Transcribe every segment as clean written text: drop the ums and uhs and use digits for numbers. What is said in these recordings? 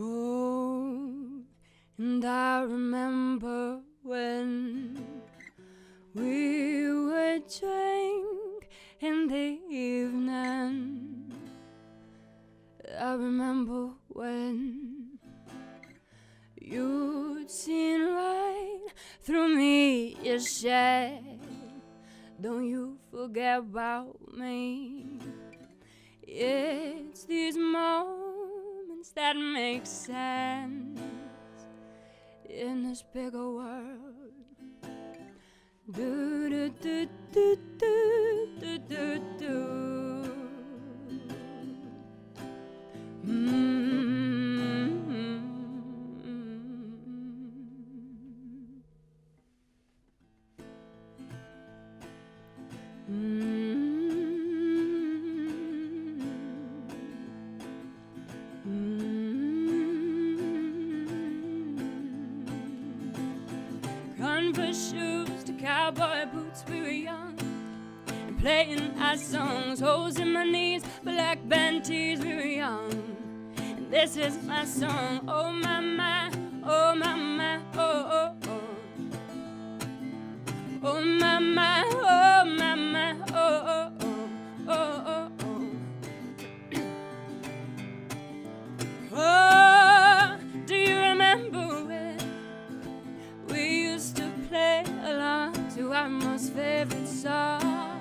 Oh, and I remember when we would drink in the evening. I remember when you'd seen right through me, you said, don't you forget about me. It's these moments that make sense in this bigger world. Do do do do do do do do. Converse shoes to cowboy boots, we were young and playing our songs. Holes in my knees, black band tees, we were young. And this is my song. Oh my my, oh my my, oh oh oh. Oh my my, oh my my, oh oh oh, oh oh oh. Oh, do you remember when we used to play along to our most favorite song?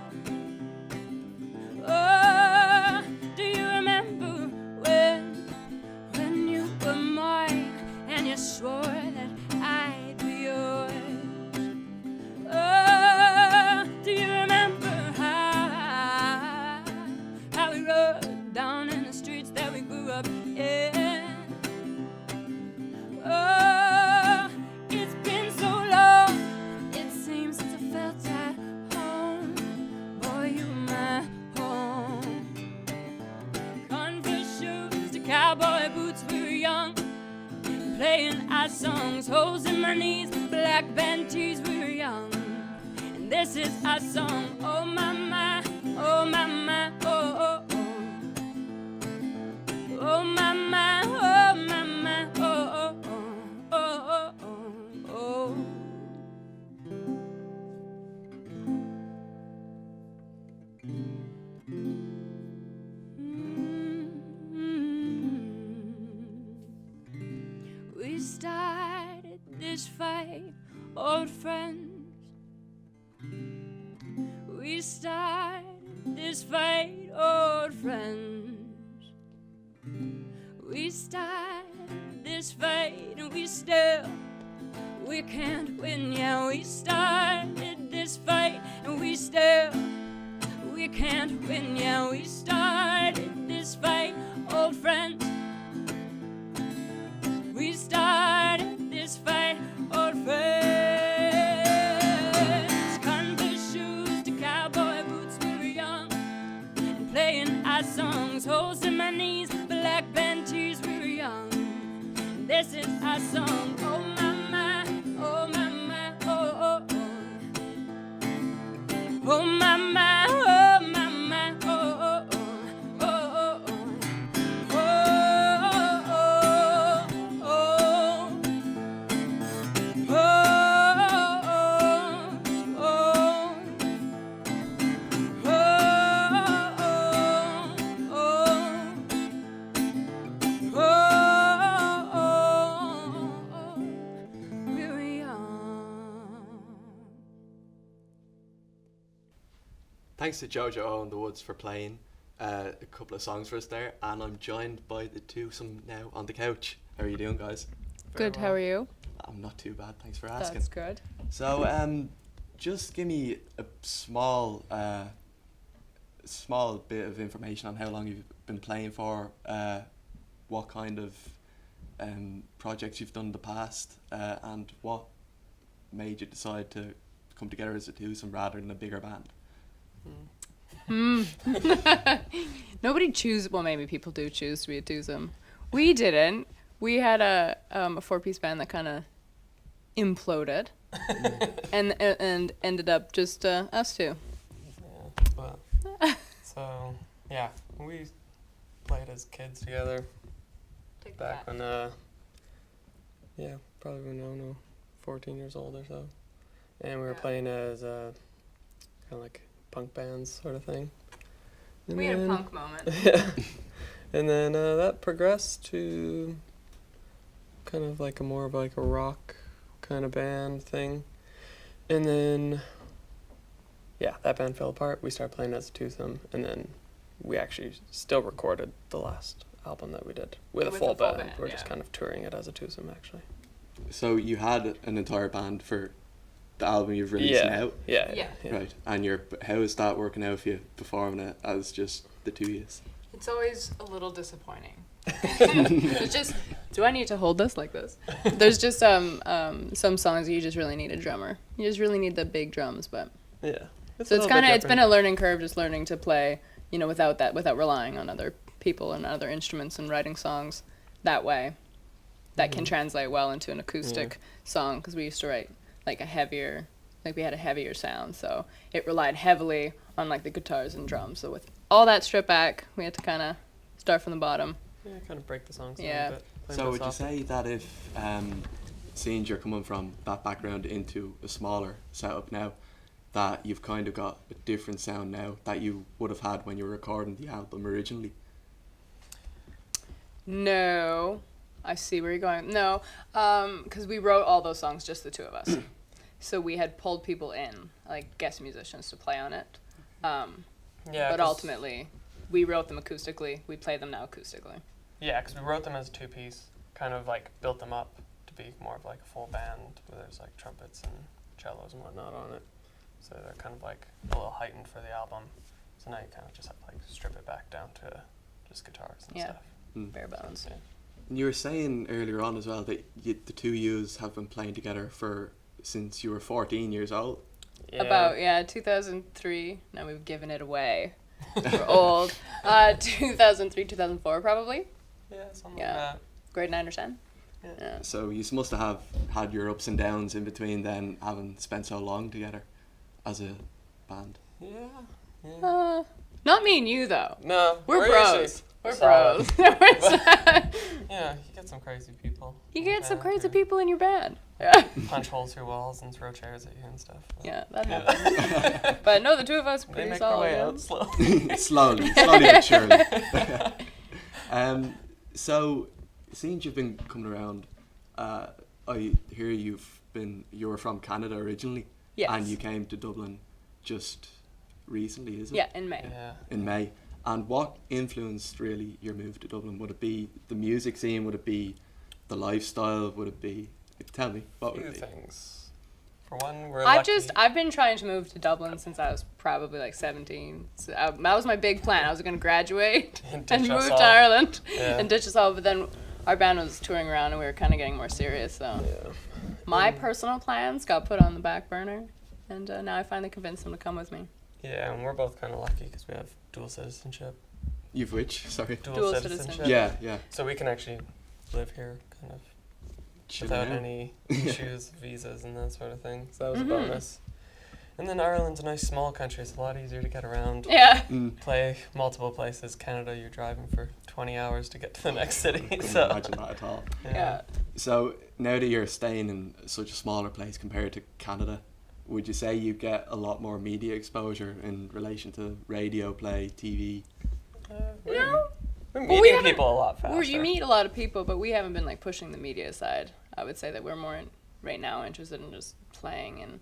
Oh, do you remember when you were mine and you swore that I'd be yours? Oh, do you remember how we rode down in the streets that we grew up in? Oh, it's been so long, it seems since I felt at home. Boy, you my home. Converse shoes to cowboy boots, we were young, playing our songs. Holes in my knees, black band tees, we were young. And this is our song. Oh my my, oh my my, oh oh oh. Oh my my, oh my my, oh oh oh, oh oh oh, oh. We started this fight, old friends. We started this fight, old friends. We started this fight and we can't win, yeah. We started this fight and we can't win, yeah. We started this fight, old friends. We started this fight, old friends. Converse shoes to cowboy boots, we were young and playing our songs. Holes in my knees, black band tees, we were young. This is our song. Oh my my, oh my my, oh oh oh. Oh my my, oh my my, oh oh oh, oh oh oh. Thanks to Jojo O and the Woods for playing a couple of songs for us there, and I'm joined by the twosome now on the couch. How are you doing, guys? Good, how are you? I'm not too bad, thanks for asking. That's good. So, just give me a small bit of information on how long you've been playing for, what kind of projects you've done in the past, and what made you decide to come together as a twosome rather than a bigger band. Nobody chooses. Well, maybe people do choose to be a twosome. We didn't. We had a 4-piece band that kind of imploded, and ended up just us two. Yeah, well, so yeah, we played as kids together, Take back that. when, yeah, probably when I was 14 years old or so. And we were Yeah. playing as kind of like punk bands sort of thing. And We had a then- punk moment. Yeah. And then that progressed to kind of like a more of like a rock kind of band thing. And then, yeah, that band fell apart. We started playing as a twosome, and then we actually still recorded the last album that we did with a full band. We're just yeah. kind of touring it as a twosome, actually. So you had an entire band for the album you've released now, Yeah. right? And how is that working out for you performing it as just the two of you? It's always a little disappointing. It's just, do I need to hold this like this? There's just some songs you just really need a drummer. You just really need the big drums, but Yeah. so it's kind of it's been a learning curve, just learning to play, without relying on other people and other instruments and writing songs that way. That can translate well into an acoustic song, because we used to write we had a heavier sound, so it relied heavily on like the guitars and drums. So with all that stripped back, we had to kind of start from the bottom. Yeah, kind of break the songs Yeah. down a bit. play So more would you softly. say that if, seeing you're coming from that background into a smaller setup now, that you've kind of got a different sound now that you would have had when you were recording the album originally? No, I see where you're going. No, because we wrote all those songs, just the two of us. So we had pulled people in, like guest musicians, to play on it. Yeah, But 'cause- ultimately, we wrote them acoustically. We play them now acoustically. Yeah, because we wrote them as a two-piece, kind of like built them up to be more of like a full band where there's like trumpets and cellos and whatnot on it. So they're kind of like a little heightened for the album. So now you kind of just have to like strip it back down to just guitars and Yeah. stuff. Bare bones. So, yeah. And you were saying earlier on as well that the two yous have been playing together since you were 14 years old. About 2003. Now we've given it away. We're old. 2003, 2004 probably. Yeah, something Yeah. like Grade 9 or 10. Yeah. Yeah. So you must have had your ups and downs in between then, having spent so long together as a band. that. Yeah. Not me and you though. No, We're usually bros. We're solid. bros. Yeah, you get some crazy people. You get some Yeah, crazy who people in your band. Yeah. punch holes through walls and throw chairs at you and stuff. Yeah, that happens. But no, the two of us are They pretty make their solid. way yeah. out slowly. slowly but surely. So, since you've been coming around, I hear you were from Canada originally, Yes. and you came to Dublin just recently, is it? Yeah, in May. Yeah. In May. And what influenced really your move to Dublin? Would it be the music scene? Would it be the lifestyle? Would it be? Tell me, what would Few it be? things. For one, we're I've lucky. been trying to move to Dublin since I was probably like 17. So that was my big plan. I was going to graduate And and ditch us move all. to Ireland Yeah. and ditch us all. But then our band was touring around and we were kind of getting more serious. So Yeah. my personal plans got put on the back burner, and now I finally convinced them to come with me. Yeah, and we're both kind of lucky because we have dual citizenship. You've which? Sorry. Dual citizenship. Yeah, yeah. So we can actually live here kind of Chilling without out. any issues, visas and that sort of thing. So that was Mhm. a bonus. And then Ireland's a nice small country. It's a lot easier to get around. Yeah. Play multiple places. Canada, you're driving for 20 hours to get to the next city. I couldn't So imagine that at all. Yeah. So now that you're staying in such a smaller place compared to Canada, would you say you get a lot more media exposure in relation to radio play, TV? We're No. we're Well, we meeting haven't- people a lot faster. You meet a lot of people, but we haven't been like pushing the media side. I would say that we're more right now interested in just playing and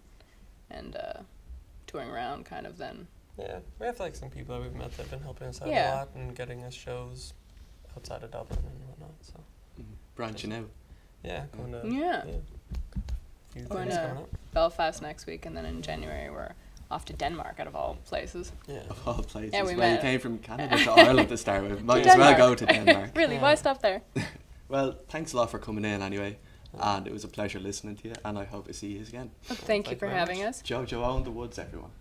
touring around kind of than. Yeah, we have like some people that we've met that have been helping us out Yeah. a lot and getting us shows outside of Dublin and whatnot. So Branching out. yeah, going to Yeah. few Going things to- coming up. Belfast next week, and then in January we're off to Denmark, out of all places. Yeah. Of all places. Yeah, we well, you met. came from Canada to Ireland to start with. Might as well Denmark. go to Denmark. Really, Yeah. why stop there? Well, thanks a lot for coming in anyway. And it was a pleasure listening to you, and I hope to see you again. Thank you Thank for you very having much. us. Jojo Own the Woods, everyone.